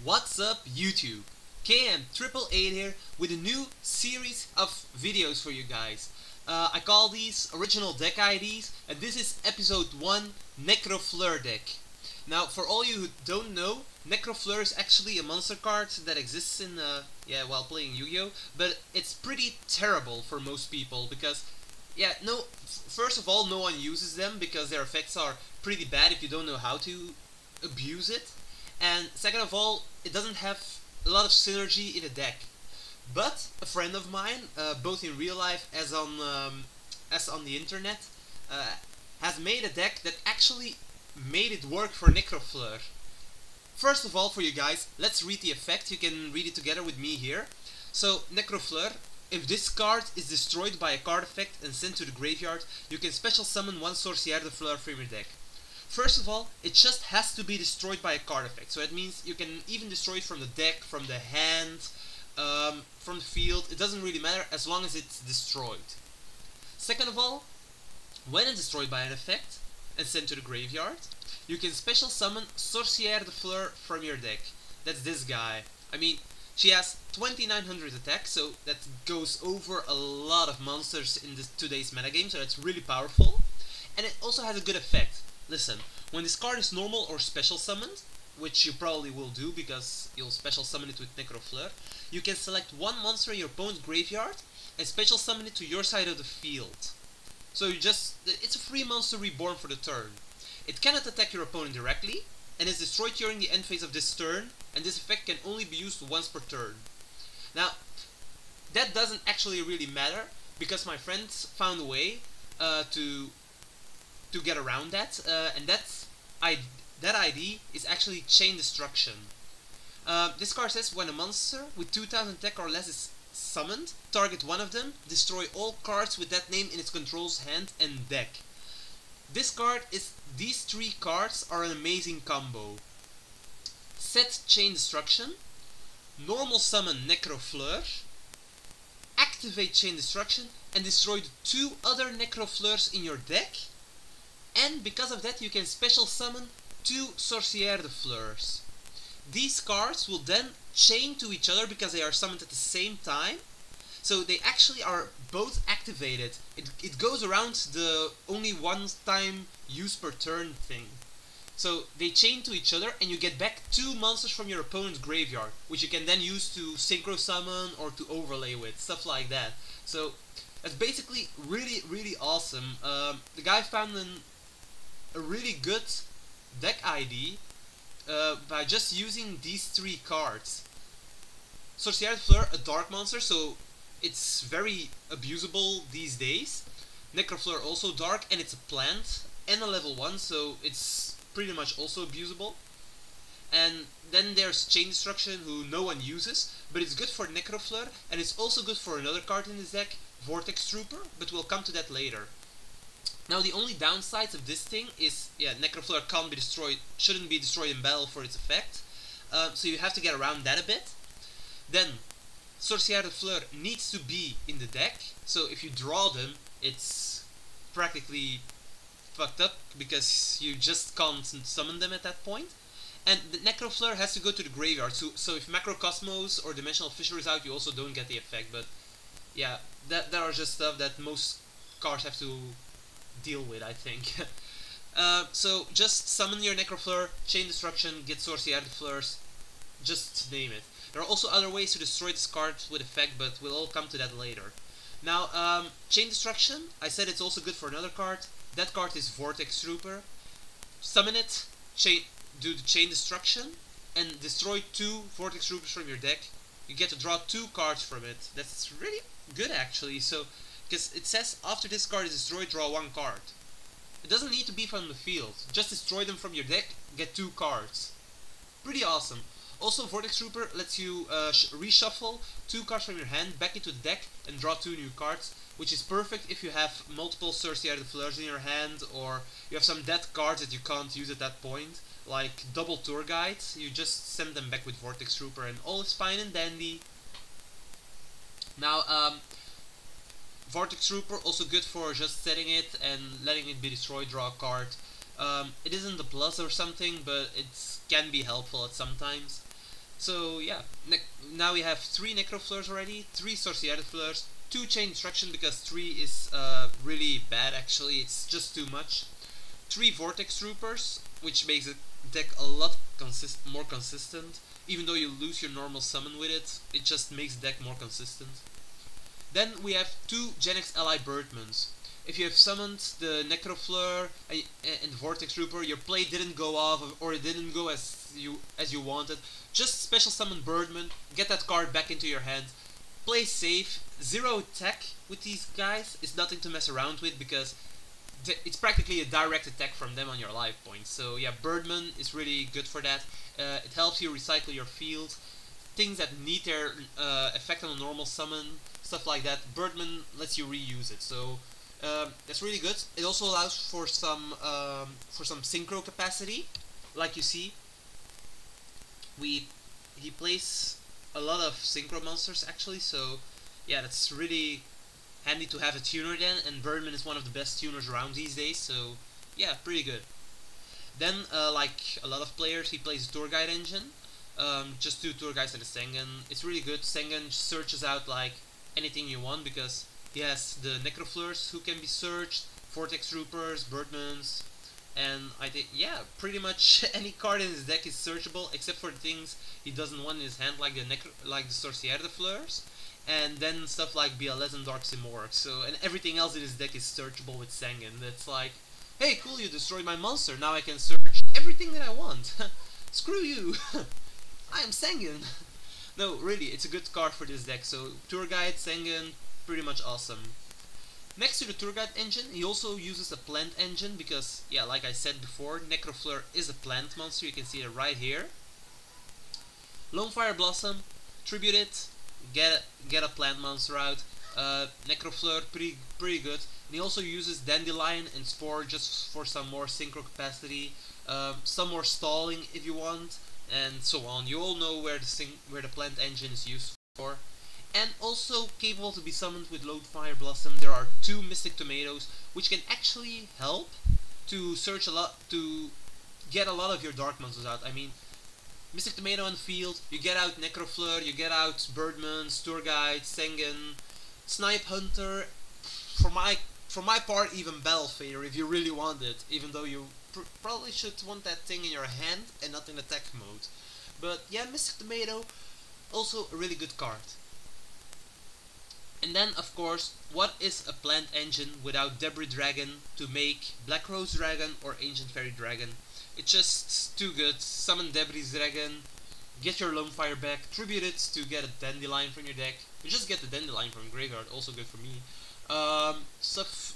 What's up YouTube? KM888 here with a new series of videos for you guys. I call these original deck IDs and this is episode 1 Necro Fleur deck. Now for all you who don't know, Necro Fleur is actually a monster card that exists in while playing Yu-Gi-Oh! But it's pretty terrible for most people because first of all, no one uses them because their effects are pretty bad if you don't know how to abuse it. And second of all, it doesn't have a lot of synergy in a deck. But a friend of mine, both in real life as on the internet, has made a deck that actually made it work for Necro Fleur. First of all, for you guys, let's read the effect. You can read it together with me here. So, Necro Fleur. If this card is destroyed by a card effect and sent to the graveyard, you can special summon one Sorcière de Fleur from your deck. First of all, it just has to be destroyed by a card effect, so that means you can even destroy it from the deck, from the hand, from the field. It doesn't really matter as long as it's destroyed. Second of all, when it's destroyed by an effect and sent to the graveyard, you can special summon Sorcière de Fleur from your deck. That's this guy. I mean, she has 2900 attack, so that goes over a lot of monsters in today's metagame, so that's really powerful. And it also has a good effect. Listen, when this card is normal or special summoned, which you probably will do because you'll special summon it with Necro Fleur, you can select one monster in your opponent's graveyard and special summon it to your side of the field. So it's a free monster reborn for the turn. It cannot attack your opponent directly, and is destroyed during the end phase of this turn, and this effect can only be used once per turn. Now, that doesn't actually really matter, because my friends found a way to get around that, and that ID is actually Chain Destruction. This card says, when a monster with 2000 attack or less is summoned, target one of them, destroy all cards with that name in its control's hand and deck. These three cards are an amazing combo. Set Chain Destruction, normal summon Necro Fleur, activate Chain Destruction, and destroy the two other Necro Fleurs in your deck. And because of that, you can special summon two Sorcière de Fleurs. These cards will then chain to each other because they are summoned at the same time. So they actually are both activated. It goes around the only one time use per turn thing. So they chain to each other and you get back two monsters from your opponent's graveyard, which you can then use to synchro summon or to overlay with, stuff like that. So that's basically really awesome. The guy found a really good deck ID by just using these three cards. Sorcière de Fleur, a dark monster, so it's very abusable these days. Necro Fleur also dark, and it's a plant and a level 1, so it's pretty much also abusable. And then there's Chain Destruction, who no one uses, but it's good for Necro Fleur, and it's also good for another card in this deck, Vortex Trooper, but we'll come to that later. Now the only downsides of this thing is, Necro Fleur can't be destroyed, shouldn't be destroyed in battle for its effect, so you have to get around that a bit. Then, Sorcière de Fleur needs to be in the deck, so if you draw them, it's practically fucked up, because you just can't summon them at that point. And the Necro Fleur has to go to the graveyard, so if Macrocosmos or Dimensional Fissure is out, you also don't get the effect, but yeah, that are just stuff that most cards have to deal with, I think. So just summon your Necro Fleur, Chain Destruction, get Sorcière de Fleurs, just name it. There are also other ways to destroy this card with effect, but we'll all come to that later. Now, Chain Destruction, I said it's also good for another card. That card is Vortex Trooper. Summon it, do the Chain Destruction, and destroy two Vortex Troopers from your deck. You get to draw two cards from it. That's really good actually, so because it says after this card is destroyed, draw one card. It doesn't need to be from the field, just destroy them from your deck, get two cards. Pretty awesome. Also, Vortex Trooper lets you reshuffle two cards from your hand back into the deck and draw two new cards, which is perfect if you have multiple Sorcière de Fleurs in your hand, or you have some dead cards that you can't use at that point, like double tour guides. You just send them back with Vortex Trooper and all is fine and dandy. Now, Vortex Trooper, also good for just setting it and letting it be destroyed, draw a card. It isn't a plus or something, but it can be helpful at sometimes. So yeah, now we have 3 Necro Fleurs already, 3 Sorcière Fleurs, 2 Chain Destruction because 3 is really bad actually, it's just too much. 3 Vortex Troopers, which makes the deck a lot more consistent. Even though you lose your normal summon with it, it just makes the deck more consistent. Then we have 2 Gen X Ally Birdmans. If you have summoned the Necro Fleur and the Vortex Trooper, your play didn't go off or it didn't go as you wanted, just special summon Birdman, get that card back into your hand, play safe, 0 attack with these guys is nothing to mess around with because it's practically a direct attack from them on your life points. So yeah, Birdman is really good for that. It helps you recycle your field. Things that need their effect on a normal summon, stuff like that, Birdman lets you reuse it. So that's really good. It also allows for some synchro capacity, like you see. He plays a lot of synchro monsters actually. So yeah, that's really handy to have a tuner then, and Birdman is one of the best tuners around these days, so yeah, pretty good. Then, like a lot of players, he plays Tour Guide engine, just 2 Tour Guides and a Sengen. It's really good. Sengen searches out like anything you want because he has the Necro Fleurs who can be searched, Vortex Troopers, Birdmans, and I think, yeah, pretty much any card in his deck is searchable except for the things he doesn't want in his hand, like the Sorcière de Fleurs. And then stuff like BLS and Dark Simorgh. So, and everything else in his deck is searchable with Sengen. That's like, hey, cool, you destroyed my monster. Now I can search everything that I want. Screw you. I am Sengen. No, really, it's a good card for this deck. So, Tour Guide, Sengen, pretty much awesome. Next to the Tour Guide engine, he also uses a plant engine because, yeah, like I said before, Necro Fleur is a plant monster. You can see it right here. Lonefire Blossom, tribute it. Get a plant monster out. Necro Fleur, pretty good. And he also uses Dandelion and Spore just for some more synchro capacity, some more stalling if you want, and so on. You all know where the plant engine is used for. And also capable to be summoned with Lonefire Blossom. There are 2 Mystic Tomatoes, which can actually help to search a lot, to get a lot of your dark monsters out. I mean, Mystic Tomato on the field, you get out Necro Fleur, you get out Birdman, Tour Guide, Sengen, Snipe Hunter, for my part even Battle Fader if you really want it, even though you probably should want that thing in your hand and not in attack mode. But yeah, Mystic Tomato, also a really good card. And then of course, what is a plant engine without Debris Dragon to make Black Rose Dragon or Ancient Fairy Dragon? It's just too good. Summon Debris Dragon, get your Lonefire back, tribute it to get a Dandelion from your deck. You just get the Dandelion from graveyard, also good for me. Stuff.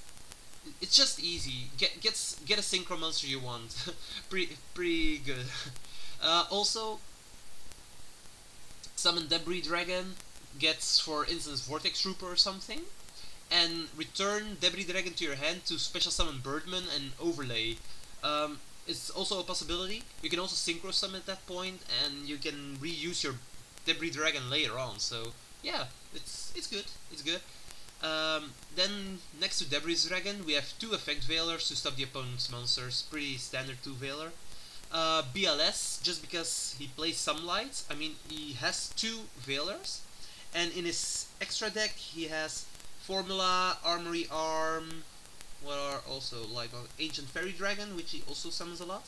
It's just easy. Get a synchro monster you want. pretty good. Also, summon Debris Dragon, gets for instance Vortex Trooper or something, and return Debris Dragon to your hand to special summon Birdman and overlay. It's also a possibility. You can also synchro summon at that point, and you can reuse your Debris Dragon later on. So yeah, it's good. It's good. Then next to Debris Dragon, we have 2 Effect Veilers to stop the opponent's monsters. Pretty standard 2 Veiler. BLS, just because he plays Sunlight. I mean, he has 2 Veilers, and in his extra deck he has Formula, Armory Arm, what are also like Ancient Fairy Dragon, which he also summons a lot,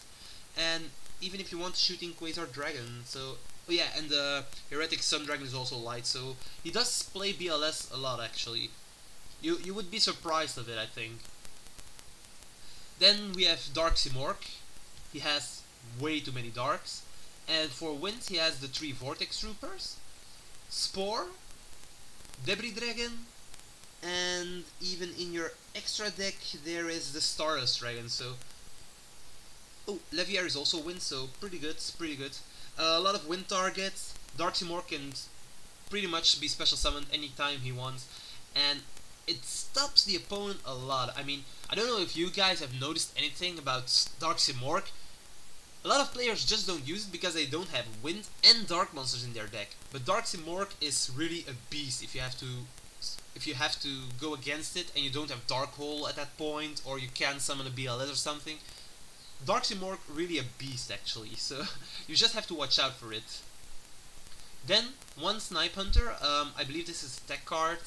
and even if you want Shooting Quasar Dragon, so oh yeah, and the Heretic Sun Dragon is also light, so he does play BLS a lot actually. You would be surprised of it, I think. Then we have Dark Simorgh. He has way too many darks, and for wins he has the 3 Vortex Troopers, Spore, Debris Dragon, and even in your extra deck there is the Stardust Dragon. So oh, Leviair is also win, so pretty good, pretty good. A lot of win targets. Dark Simorgh can pretty much be special summoned anytime he wants, and it stops the opponent a lot. I mean, I don't know if you guys have noticed anything about Dark Simorgh. A lot of players just don't use it because they don't have wind and dark monsters in their deck. But Dark Simorgh is really a beast if you have to go against it and you don't have Dark Hole at that point, or you can't summon a BLS or something. Dark Simorgh really a beast actually, so you just have to watch out for it. Then one Snipe Hunter, I believe this is a tech card,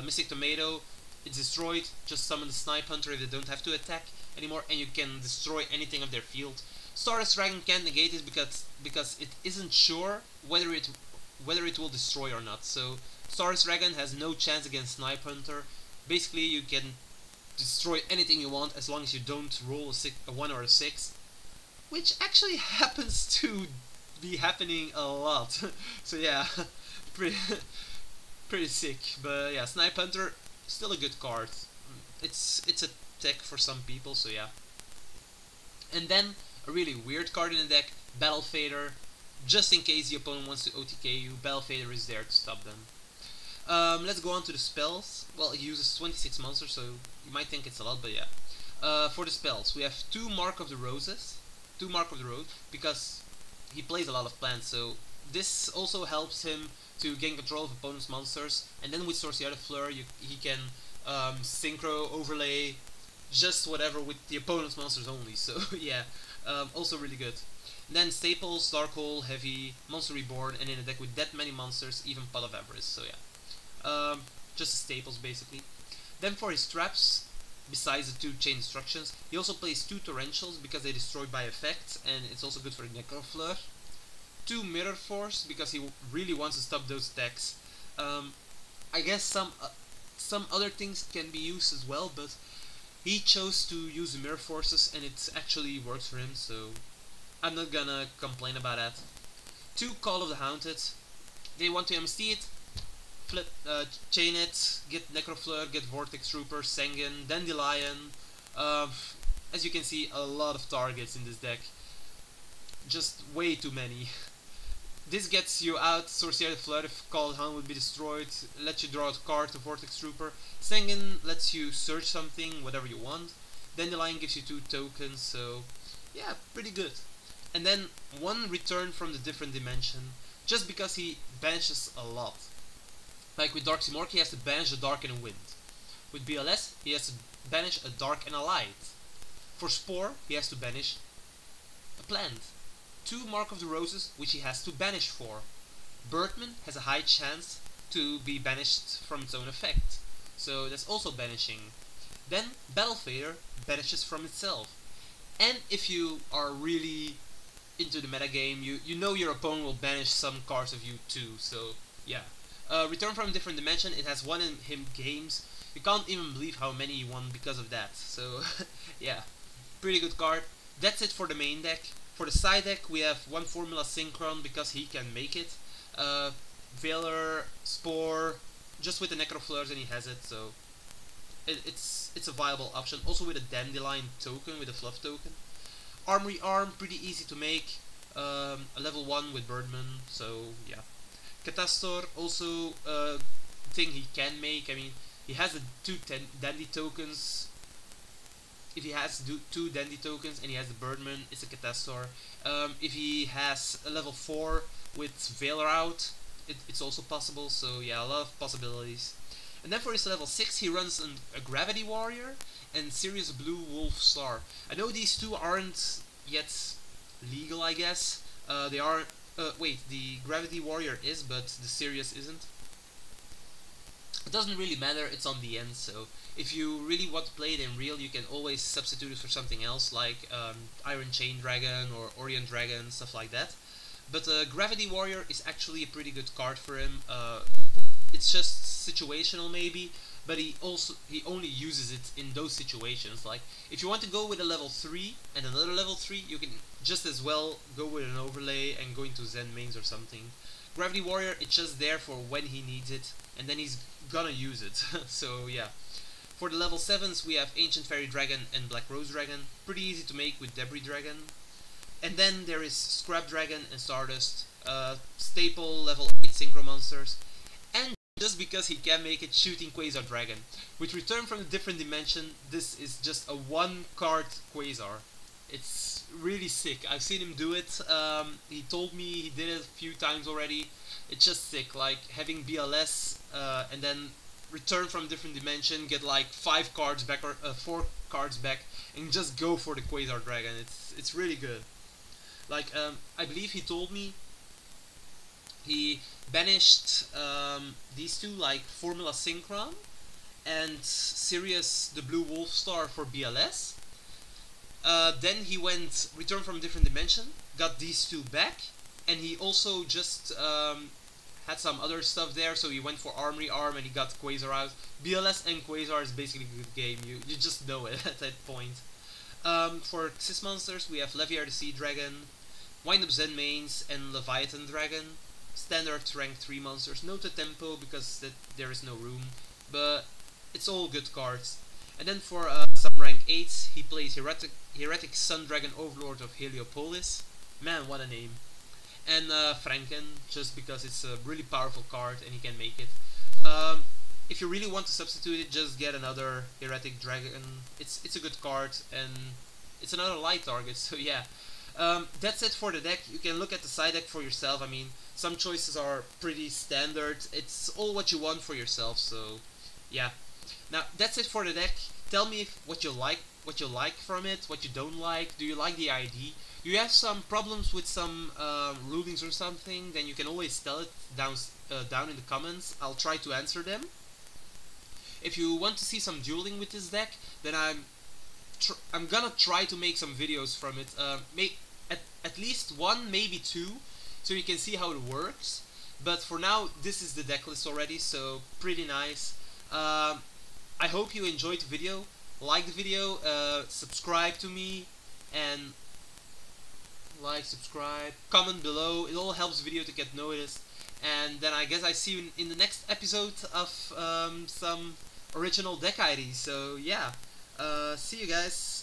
Mystic Tomato, it's destroyed, just summon the Snipe Hunter if they don't have to attack anymore, and you can destroy anything of their field. Stardust Dragon can't negate it because it isn't sure whether it will destroy or not. So Stardust Dragon has no chance against Snipe Hunter. Basically, you can destroy anything you want as long as you don't roll a 1 or a 6, which actually happens to be happening a lot. So yeah, pretty pretty sick. But yeah, Snipe Hunter still a good card. It's a tech for some people, so yeah. And then a really weird card in the deck, Battle Fader. Just in case the opponent wants to OTK you, Battle Fader is there to stop them. Let's go on to the spells. Well, it uses 26 monsters, so you might think it's a lot, but yeah. For the spells, we have 2 Mark of the Roses. 2 Mark of the Rose, because he plays a lot of plants, so this also helps him to gain control of opponent's monsters. And then with Necro Fleur, he can synchro, overlay, just whatever with the opponent's monsters only, so yeah, also really good. Then Staples, Dark Hole, Heavy, Monster Reborn, and in a deck with that many monsters, even Pot of Avarice, so yeah. Just the staples basically. Then for his traps, besides the 2 Chain Destructions, he also plays 2 Torrentials because they destroy by effect, and it's also good for Necro Fleur. 2 Mirror Force because he really wants to stop those attacks. I guess some other things can be used as well, but he chose to use the Mirror Forces and it actually works for him, so I'm not gonna complain about that. 2 Call of the Haunted. They want to MST it, flip, chain it, get Necro Fleur, get Vortex Trooper, Sengen, Dandelion. As you can see, a lot of targets in this deck. Just way too many. This gets you out Sorcier Flood if Call of the Hound would be destroyed, lets you draw a card to Vortex Trooper. Sengen lets you search something, whatever you want. Dandelion gives you 2 tokens, so yeah, pretty good. And then 1 Return from the Different Dimension, just because he banishes a lot. Like with Dark Simorgh, he has to banish a dark and a wind. With BLS, he has to banish a dark and a light. For Spore, he has to banish a plant. 2 Mark of the Roses, which he has to banish for. Birdman has a high chance to be banished from its own effect, so that's also banishing. Then Battle Fader banishes from itself. And if you are really into the metagame, you know your opponent will banish some cards of you too, so yeah. Return from a Different Dimension, it has won in him games. You can't even believe how many he won because of that, so yeah, pretty good card. That's it for the main deck. For the side deck, we have 1 Formula Synchron because he can make it. Veiler, Spore, just with the Necro Fleurs and he has it, so it's a viable option. Also with a Dandelion token, with a Fluff token. Armory Arm, pretty easy to make. A level 1 with Birdman, so yeah. Catastor, also a thing he can make. I mean, he has the 2 Dandy tokens. If he has 2 Dandy tokens and he has the Birdman, it's a Catastor. If he has a level 4 with Veiler out, it's also possible, so yeah, a lot of possibilities. And then for his level 6, he runs a Gravity Warrior and Sirius Blue Wolf Star. I know these 2 aren't yet legal, I guess. They are, wait, the Gravity Warrior is, but the Sirius isn't. It doesn't really matter, it's on the end, so if you really want to play it in real, you can always substitute it for something else, like Iron Chain Dragon or Orient Dragon, stuff like that. But Gravity Warrior is actually a pretty good card for him. It's just situational maybe, but he only uses it in those situations. Like, if you want to go with a level 3 and another level 3, you can just as well go with an overlay and go into Zen mains or something. Gravity Warrior, it's just there for when he needs it, and then he's gonna use it. So yeah. For the level 7s, we have Ancient Fairy Dragon and Black Rose Dragon. Pretty easy to make with Debris Dragon. And then there is Scrap Dragon and Stardust. Staple level 8 Synchro Monsters. And just because he can make it, Shooting Quasar Dragon. With Return from a Different Dimension, this is just a 1-card Quasar. It's really sick. I've seen him do it. He told me he did it a few times already. It's just sick, like having BLS and then return from a different dimension, get like 5 cards back or 4 cards back, and just go for the Quasar Dragon. It's really good. Like I believe he told me He banished these two, like Formula Synchron and Sirius the Blue Wolf Star for BLS. Then he went Return from a Different Dimension, got these two back, and he also just had some other stuff there, so he went for Armory Arm and he got Quasar out. BLS and Quasar is basically a good game, you just know it at that point. For Sys monsters, we have Leviar the Sea Dragon, Wind Up Zen Mains, and Leviathan Dragon. Standard rank 3 monsters, no tempo because there is no room, but it's all good cards. And then for some rank 8s, he plays Heretic Sun Dragon Overlord of Heliopolis. Man, what a name. And Franken, just because it's a really powerful card and he can make it. If you really want to substitute it, just get another Heretic Dragon. It's a good card and it's another light target, so yeah. That's it for the deck. You can look at the side deck for yourself. I mean, some choices are pretty standard. It's all what you want for yourself, so yeah. Now, that's it for the deck. Tell me what you like from it, what you don't like. Do you like the ID? Do you have some problems with some rulings or something? Then you can always tell it down in the comments. I'll try to answer them. If you want to see some dueling with this deck, then I'm gonna try to make some videos from it. At least one, maybe two, so you can see how it works. But for now, this is the deck list already, so pretty nice. I hope you enjoyed the video. Like the video, subscribe to me, and subscribe, comment below. It all helps the video to get noticed. And then I guess I see you in the next episode of some original deck IDs. So yeah, see you guys.